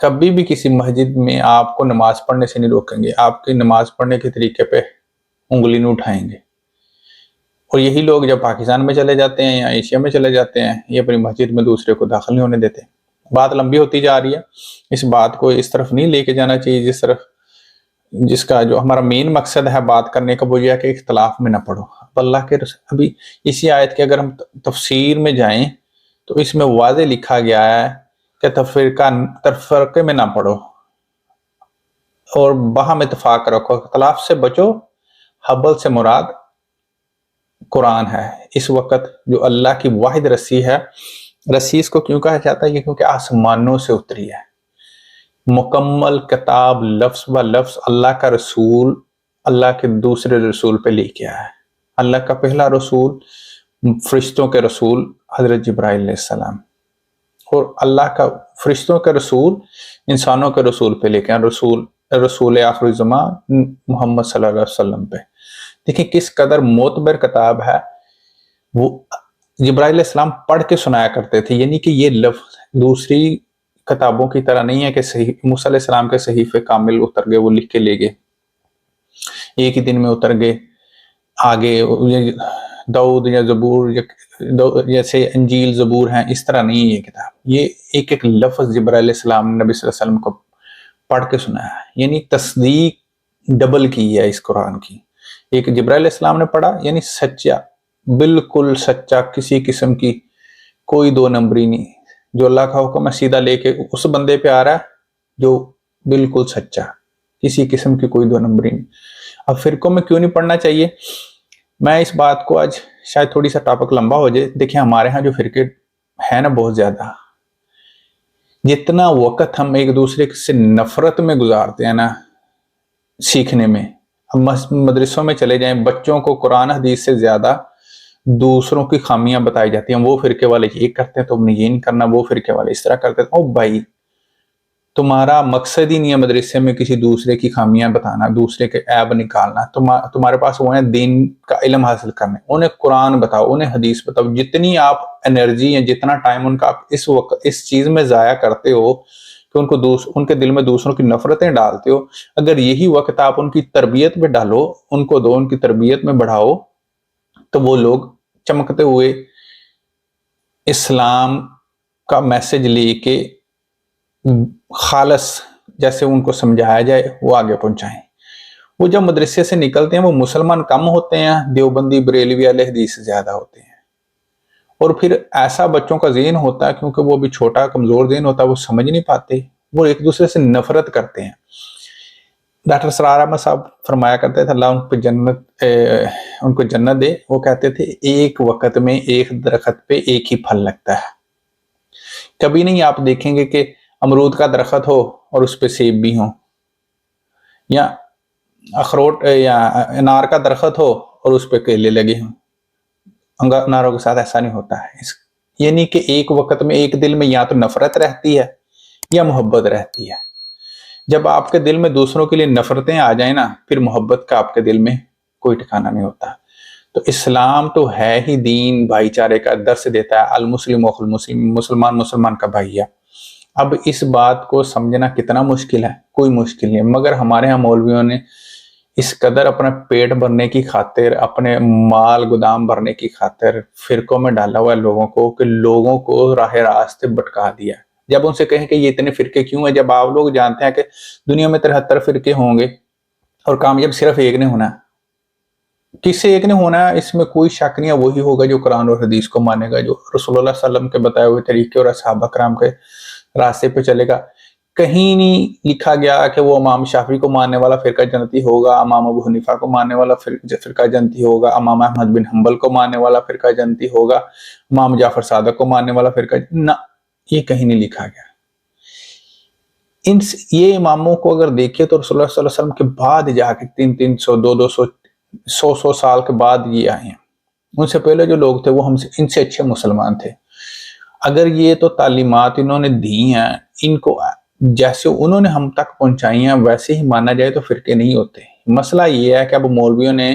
کبھی بھی کسی مسجد میں آپ کو نماز پڑھنے سے نہیں روکیں گے، آپ کی نماز پڑھنے کے طریقے پہ انگلی نہیں اٹھائیں گے۔ اور یہی لوگ جب پاکستان میں چلے جاتے ہیں یا ایشیا میں چلے جاتے ہیں، یہ اپنی مسجد میں دوسرے کو داخل نہیں ہونے دیتے۔ بات لمبی ہوتی جا رہی ہے، اس بات کو اس طرف نہیں لے کے جانا چاہیے جس کا جو ہمارا مین مقصد ہے بات کرنے کا، وہ یہ ہے کہ اختلاف میں نہ پڑو۔ اب اللہ کے ابھی اسی آیت کے اگر ہم تفسیر میں جائیں تو اس میں واضح لکھا گیا ہے کہ تفرقے میں نہ پڑو اور باہم اتفاق رکھو، اختلاف سے بچو۔ حبل سے مراد قرآن ہے اس وقت، جو اللہ کی واحد رسی ہے۔ رسی اس کو کیوں کہا جاتا ہے؟ یہ کیونکہ آسمانوں سے اتری ہے، مکمل کتاب لفظ و لفظ اللہ کا رسول اللہ کے دوسرے رسول پہ لے کے آیا ہے۔ اللہ کا پہلا رسول فرشتوں کے رسول حضرت جبرائیل علیہ السلام، اور اللہ کا فرشتوں کے رسول انسانوں کے رسول پہ لے کے آیا، رسول آخر زمان محمد صلی اللہ علیہ وسلم پہ۔ دیکھیں کس قدر معتبر کتاب ہے۔ وہ جبرائیل علیہ السلام پڑھ کے سنایا کرتے تھے، یعنی کہ یہ لفظ دوسری کتابوں کی طرح نہیں ہے کہ موسیٰ علیہ السلام کے صحیفے کامل اتر گئے، وہ لکھ کے لے گئے، ایک ہی دن میں اتر گئے۔ آگے داؤد یا زبور جیسے انجیل زبور ہیں، اس طرح نہیں ہے یہ کتاب۔ یہ ایک ایک لفظ جبرائیل علیہ السلام نے نبی صلی اللہ علیہ وسلم کو پڑھ کے سنایا ہے، یعنی تصدیق ڈبل کی ہے اس قرآن کی۔ ایک جبرائیل علیہ السلام نے پڑھا، یعنی سچا، بالکل سچا، کسی قسم کی کوئی دو نمبری نہیں، جو اللہ کا حکم ہے سیدھا لے کے اس بندے پہ آ رہا ہے جو بالکل سچا، کسی قسم کی کوئی دو نمبری نہیں۔ اب فرقوں میں کیوں نہیں پڑھنا چاہیے؟ میں اس بات کو آج شاید تھوڑی سا ٹاپک لمبا ہو جائے۔ دیکھیں ہمارے ہاں جو فرقے ہیں نا بہت زیادہ، جتنا وقت ہم ایک دوسرے سے نفرت میں گزارتے ہیں نا سیکھنے میں، ہم مدرسوں میں چلے جائیں، بچوں کو قرآن حدیث سے زیادہ دوسروں کی خامیاں بتائی جاتی ہیں۔ وہ فرقے والے یہ کرتے ہیں تو ہم نے یہ نہیں کرنا، وہ فرقے والے اس طرح کرتے ہیں۔ او بھائی، تمہارا مقصد ہی نہیں ہے مدرسے میں کسی دوسرے کی خامیاں بتانا، دوسرے کے عیب نکالنا۔ تمہارے پاس وہ ہیں دین کا علم حاصل کرنے، انہیں قرآن بتاؤ، انہیں حدیث بتاؤ۔ جتنی آپ انرجی یا جتنا ٹائم ان کا آپ اس وقت اس چیز میں ضائع کرتے ہو کہ ان کے دل میں دوسروں کی نفرتیں ڈالتے ہو، اگر یہی وقت آپ ان کی تربیت میں ڈالو، ان کو دو، ان کی تربیت میں بڑھاؤ، تو وہ لوگ چمکتے ہوئے اسلام کا میسج لے کے خالص جیسے ان کو سمجھایا جائے وہ آگے پہنچائیں۔ وہ جب مدرسے سے نکلتے ہیں وہ مسلمان کم ہوتے ہیں، دیوبندی بریلوی اہل حدیث سے زیادہ ہوتے ہیں، اور پھر ایسا بچوں کا ذہن ہوتا ہے، کیونکہ وہ بھی چھوٹا کمزور ذہن ہوتا ہے، وہ سمجھ نہیں پاتے، وہ ایک دوسرے سے نفرت کرتے ہیں۔ ڈاکٹر سرار احمد صاحب فرمایا کرتے تھے اللہ ان کو جنت دے، وہ کہتے تھے ایک وقت میں ایک درخت پہ ایک ہی پھل لگتا ہے۔ کبھی نہیں آپ دیکھیں گے کہ امرود کا درخت ہو اور اس پہ سیب بھی ہوں، یا اخروٹ یا انار کا درخت ہو اور اس پہ کیلے لگے ہوں۔ اناروں کے ساتھ ایسا نہیں ہوتا ہے، یعنی کہ ایک وقت میں ایک دل میں یا تو نفرت رہتی ہے یا محبت رہتی ہے۔ جب آپ کے دل میں دوسروں کے لیے نفرتیں آ جائیں نا، پھر محبت کا آپ کے دل میں کوئی ٹھکانہ نہیں ہوتا۔ تو اسلام تو ہے ہی دین بھائی چارے کا، درس دیتا ہے المسلم اخو المسلم، مسلمان کا بھائی ہے۔ اب اس بات کو سمجھنا کتنا مشکل ہے؟ کوئی مشکل نہیں، مگر ہمارے ہاں مولویوں نے اس قدر اپنا پیٹ بھرنے کی خاطر، اپنے مال گودام بھرنے کی خاطر فرقوں میں ڈالا ہوا ہے لوگوں کو، کہ لوگوں کو راہ راستے بھٹکا دیا۔ جب ان سے کہیں کہ یہ اتنے فرقے کیوں ہیں، جب آپ لوگ جانتے ہیں کہ دنیا میں 73 فرقے ہوں گے اور کامیاب صرف ایک نے ہونا، کس سے ایک نے ہونا ہے، اس میں کوئی شک نہیں ہے، وہی ہوگا جو قرآن اور حدیث کو مانے گا، جو رسول اللہ صلی اللہ علیہ وسلم کے بتائے ہوئے طریقے اور صحابہ کرام کے راستے پہ چلے گا۔ کہیں نہیں لکھا گیا کہ وہ امام شافعی کو ماننے والا فرقہ جنتی ہوگا، امام ابو حنیفہ کو ماننے والا فرقہ جنتی ہوگا، امام احمد بن حنبل کو ماننے والا فرقہ جنتی ہوگا، امام جعفر صادق کو ماننے والا فرقہ نہ، یہ کہیں نہیں لکھا گیا۔ یہ اماموں کو اگر دیکھیں تو رسول اللہ صلی اللہ علیہ وسلم کے بعد جا کے 300 200 100 سال کے بعد یہ آئے ہیں۔ ان سے پہلے جو لوگ تھے وہ ان سے اچھے مسلمان تھے۔ اگر یہ تو تعلیمات انہوں نے دی ہیں، ان کو جیسے انہوں نے ہم تک پہنچائی ہیں ویسے ہی مانا جائے تو فرقے نہیں ہوتے۔ مسئلہ یہ ہے کہ اب مولویوں نے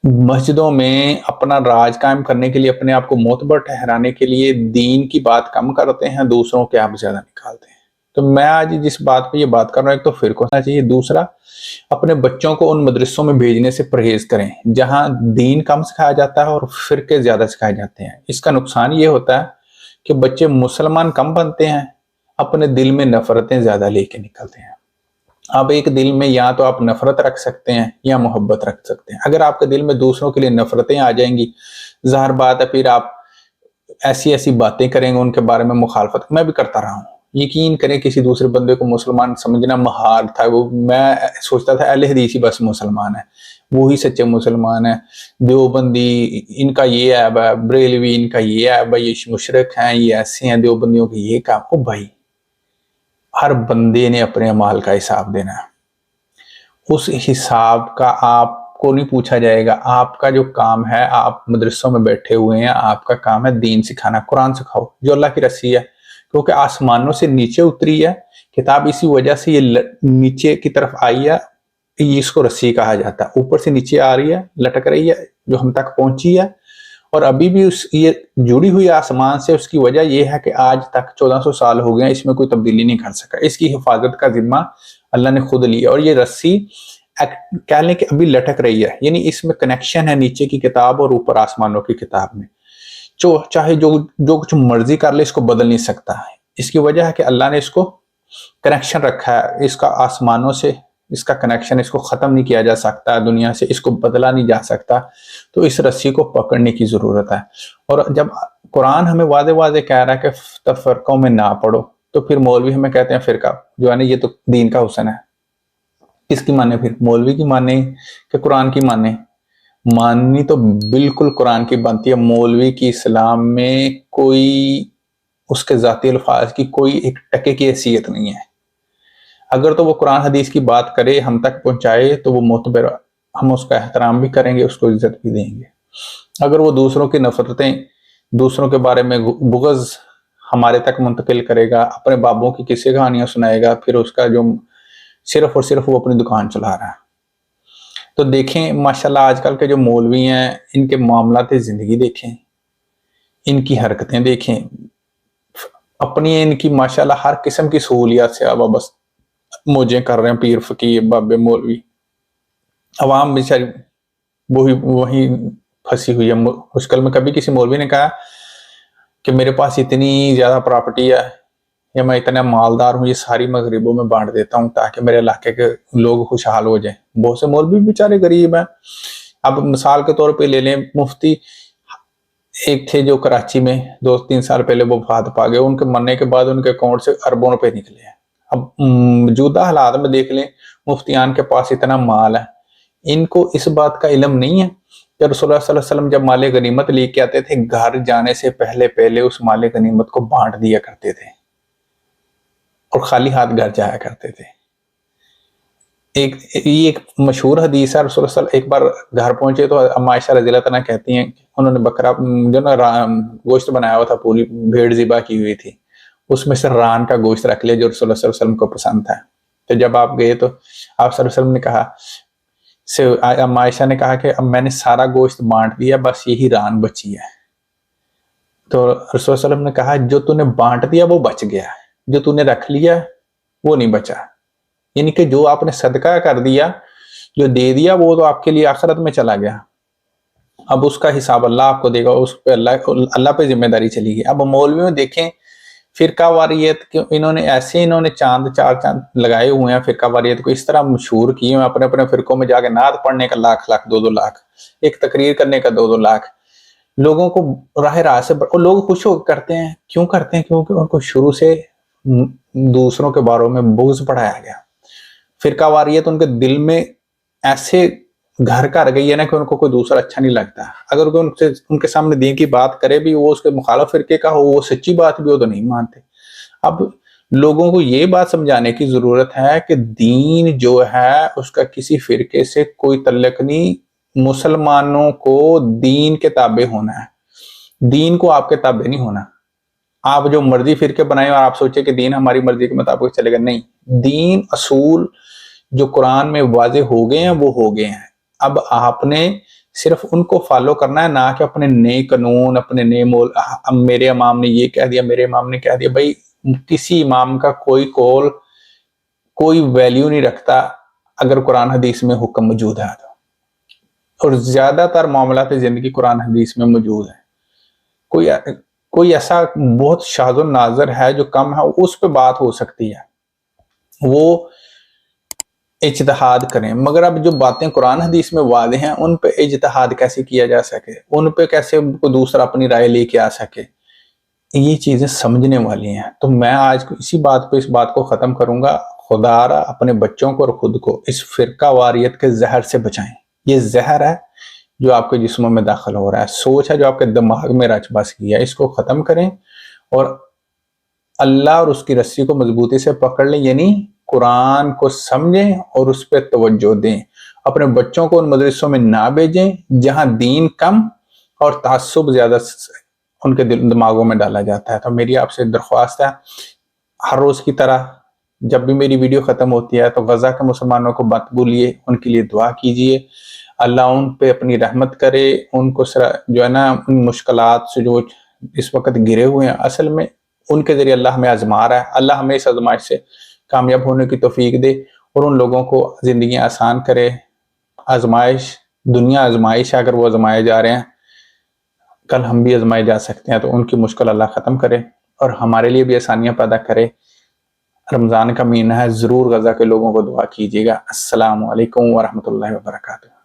مسجدوں میں اپنا راج قائم کرنے کے لیے، اپنے آپ کو معتبر ٹھہرانے کے لیے دین کی بات کم کرتے ہیں، دوسروں کے آپ زیادہ نکالتے ہیں۔ تو میں آج جس بات پہ یہ بات کر رہا ہوں، ایک تو فرقہ ہونا چاہیے، دوسرا اپنے بچوں کو ان مدرسوں میں بھیجنے سے پرہیز کریں جہاں دین کم سکھایا جاتا ہے اور فرقے زیادہ سکھائے جاتے ہیں۔ اس کا نقصان یہ ہوتا ہے کہ بچے مسلمان کم بنتے ہیں، اپنے دل میں نفرتیں زیادہ لے کے نکلتے ہیں۔ اب ایک دل میں یا تو آپ نفرت رکھ سکتے ہیں یا محبت رکھ سکتے ہیں۔ اگر آپ کے دل میں دوسروں کے لیے نفرتیں آ جائیں گی، ظاہر بات ہے پھر آپ ایسی ایسی باتیں کریں گے ان کے بارے میں، مخالفت میں بھی کرتا رہا ہوں۔ یقین کریں کسی دوسرے بندے کو مسلمان سمجھنا محال تھا، وہ میں سوچتا تھا اہل حدیث ہی بس مسلمان ہے، وہی سچے مسلمان ہیں، دیوبندی ان کا یہ ہے، بریلوی ان کا یہ ہے، بھائی یہ مشرک ہیں، یہ ایسے ہیں، دیوبندیوں کی یہ کام۔ او بھائی، ہر بندے نے اپنے اعمال کا حساب دینا ہے، اس حساب کا آپ کو نہیں پوچھا جائے گا۔ آپ کا جو کام ہے، آپ مدرسوں میں بیٹھے ہوئے ہیں، آپ کا کام ہے دین سکھانا، قرآن سکھاؤ جو اللہ کی رسی ہے، کیونکہ آسمانوں سے نیچے اتری ہے کتاب، اسی وجہ سے یہ نیچے کی طرف آئی ہے، اس کو رسی کہا جاتا ہے۔ اوپر سے نیچے آ رہی ہے، لٹک رہی ہے، جو ہم تک پہنچی ہے، اور ابھی بھی یہ جڑی ہوئی آسمان سے۔ اس کی وجہ یہ ہے کہ آج تک 1400 سال ہو گئے، اس میں کوئی تبدیلی نہیں کر سکا۔ اس کی حفاظت کا ذمہ اللہ نے خود لیا، اور یہ رسی کہہ لیں کہ ابھی لٹک رہی ہے، یعنی اس میں کنیکشن ہے نیچے کی کتاب اور اوپر آسمانوں کی کتاب میں۔ چاہے جو کچھ مرضی کر لے، اس کو بدل نہیں سکتا۔ اس کی وجہ ہے کہ اللہ نے اس کو کنیکشن رکھا ہے، اس کا آسمانوں سے اس کا کنیکشن، اس کو ختم نہیں کیا جا سکتا دنیا سے، اس کو بدلا نہیں جا سکتا۔ تو اس رسی کو پکڑنے کی ضرورت ہے۔ اور جب قرآن ہمیں واضح واضح کہہ رہا ہے کہ فرقوں میں نہ پڑھو، تو پھر مولوی ہمیں کہتے ہیں فرقہ جو ہے نا، یہ تو دین کا حسن ہے۔ کس کی مانے؟ پھر مولوی کی مانے کہ قرآن کی مانے؟ ماننی تو بالکل قرآن کی بنتی ہے۔ مولوی کی اسلام میں کوئی، اس کے ذاتی الفاظ کی کوئی ایک ٹکے کی حیثیت نہیں ہے۔ اگر تو وہ قرآن حدیث کی بات کرے، ہم تک پہنچائے، تو وہ معتبر، ہم اس کا احترام بھی کریں گے، اس کو عزت بھی دیں گے۔ اگر وہ دوسروں کی نفرتیں، دوسروں کے بارے میں بغض ہمارے تک منتقل کرے گا، اپنے بابوں کی قصے کہانیاں سنائے گا، پھر اس کا جو صرف اور صرف وہ اپنی دکان چلا رہا ہے۔ تو دیکھیں ماشاءاللہ آج کل کے جو مولوی ہیں، ان کے معاملات زندگی دیکھیں، ان کی حرکتیں دیکھیں، اپنی ان کی ماشاءاللہ ہر قسم کی سہولیات سے وابستہ موجیں کر رہے ہیں، پیر فقیر بابے مولوی، عوام بیچاری وہی پھنسی ہوئی ہے مشکل میں۔ کبھی کسی مولوی نے کہا کہ میرے پاس اتنی زیادہ پراپرٹی ہے، یا میں اتنا مالدار ہوں، یہ ساری میں غریبوں میں بانٹ دیتا ہوں تاکہ میرے علاقے کے لوگ خوشحال ہو جائیں۔ بہت سے مولوی بیچارے غریب ہیں۔ اب مثال کے طور پہ لے لیں، مفتی ایک تھے جو کراچی میں 2-3 سال پہلے وہ وفات پا گئے، ان کے مرنے کے بعد ان کے اکاؤنٹ سے اربوں روپے نکلے ہیں۔ اب موجودہ حالات میں دیکھ لیں، مفتیان کے پاس اتنا مال ہے، ان کو اس بات کا علم نہیں ہے کہ رسول اللہ صلی اللہ علیہ وسلم جب مال غنیمت لے کے آتے تھے، گھر جانے سے پہلے اس مال غنیمت کو بانٹ دیا کرتے تھے اور خالی ہاتھ گھر جایا کرتے تھے۔ ایک مشہور حدیث ہے، رسول اللہ صلی اللہ علیہ وسلم ایک بار گھر پہنچے تو اما عائشہ رضی اللہ عنہا کہتی ہیں، انہوں نے بکرا جو نا گوشت بنایا ہوا تھا، پوری بھیڑ ذبح کی ہوئی تھی، اس میں سے ران کا گوشت رکھ لیا جو رسول اللہ صلی اللہ علیہ وسلم کو پسند تھا۔ تو جب آپ گئے تو آپ صلی اللہ علیہ وسلم نے کہا، اما عائشہ نے کہا کہ اب میں نے سارا گوشت بانٹ دیا، بس یہی ران بچی ہے۔ تو رسول اللہ صلی اللہ علیہ وسلم نے کہا، جو تو نے بانٹ دیا وہ بچ گیا، جو تو نے رکھ لیا وہ نہیں بچا۔ یعنی کہ جو آپ نے صدقہ کر دیا، جو دے دیا، وہ تو آپ کے لیے آخرت میں چلا گیا، اب اس کا حساب اللہ آپ کو دے گا، اس پہ اللہ پہ ذمہ داری چلی گئی۔ اب مولوی میں دیکھیں فرقہ واریت، انہوں نے چار چاند لگائے ہوئے ہیں، فرقہ واریت کو اس طرح مشہور کیے ہیں، اپنے اپنے فرقوں میں جا کے نعت پڑھنے کا لاکھ 2 لاکھ، ایک تقریر کرنے کا 2 لاکھ، لوگوں کو راہ سے اور لوگ خوش ہو کرتے ہیں۔ کیوں کرتے ہیں؟ کیونکہ ان کو شروع سے دوسروں کے باروں میں بغض پڑھایا گیا۔ فرقہ واریت ان کے دل میں ایسے گھر کر گئی ہے نا کہ ان کو کوئی دوسرا اچھا نہیں لگتا۔ اگر کوئی ان کے سامنے دین کی بات کرے بھی، وہ اس کے مخالف فرقے کا ہو، وہ سچی بات بھی ہو تو نہیں مانتے۔ اب لوگوں کو یہ بات سمجھانے کی ضرورت ہے کہ دین جو ہے اس کا کسی فرقے سے کوئی تعلق نہیں، مسلمانوں کو دین کے تابع ہونا ہے، دین کو آپ کے تابع نہیں ہونا۔ آپ جو مرضی فرقے بنائیں اور آپ سوچیں کہ دین ہماری مرضی کے مطابق چلے گا، نہیں، دین اصول جو قرآن میں واضح ہو گئے ہیں وہ ہو گئے ہیں۔ اب آپ نے صرف ان کو فالو کرنا ہے، نہ کہ اپنے نئے قانون، اپنے نئے میرے امام نے یہ کہہ دیا، میرے امام نے کہہ دیا۔ بھائی کسی امام کا کوئی قول کوئی ویلیو نہیں رکھتا اگر قرآن حدیث میں حکم موجود ہے تو، اور زیادہ تر معاملات زندگی قرآن حدیث میں موجود ہے۔ کوئی ایسا بہت شاذ و نادر ہے جو کم ہے، اس پہ بات ہو سکتی ہے، وہ اجتہاد کریں، مگر اب جو باتیں قرآن حدیث میں واضح ہیں ان پہ اجتہاد کیسے کیا جا سکے، ان پہ کیسے کوئی دوسرا اپنی رائے لے کے آ سکے، یہ چیزیں سمجھنے والی ہیں۔ تو میں آج اسی بات پہ اس بات کو ختم کروں گا، خدا را اپنے بچوں کو اور خود کو اس فرقہ واریت کے زہر سے بچائیں۔ یہ زہر ہے جو آپ کے جسموں میں داخل ہو رہا ہے، سوچ ہے جو آپ کے دماغ میں رچ بس کی ہے، اس کو ختم کریں اور اللہ اور اس کی رسی کو مضبوطی سے پکڑ لیں، یعنی قرآن کو سمجھیں اور اس پہ توجہ دیں۔ اپنے بچوں کو ان مدرسوں میں نہ بھیجیں جہاں دین کم اور تعصب زیادہ ان کے دماغوں میں ڈالا جاتا ہے۔ تو میری آپ سے درخواست ہے، ہر روز کی طرح جب بھی میری ویڈیو ختم ہوتی ہے تو غزہ کے مسلمانوں کو مت بھولیے، ان کے لیے دعا کیجیے، اللہ ان پہ اپنی رحمت کرے، ان کو جو ہے نا ان مشکلات سے جو اس وقت گرے ہوئے ہیں، اصل میں ان کے ذریعے اللہ ہمیں آزما رہا ہے۔ اللہ ہمیں اس آزمائش سے کامیاب ہونے کی توفیق دے اور ان لوگوں کو زندگی آسان کرے۔ آزمائش، دنیا آزمائش ہے، اگر وہ آزمائے جا رہے ہیں، کل ہم بھی آزمائے جا سکتے ہیں، تو ان کی مشکل اللہ ختم کرے اور ہمارے لیے بھی آسانیاں پیدا کرے۔ رمضان کا مہینہ ہے، ضرور غزہ کے لوگوں کو دعا کیجیے گا۔ السلام علیکم ورحمۃ اللہ وبرکاتہ۔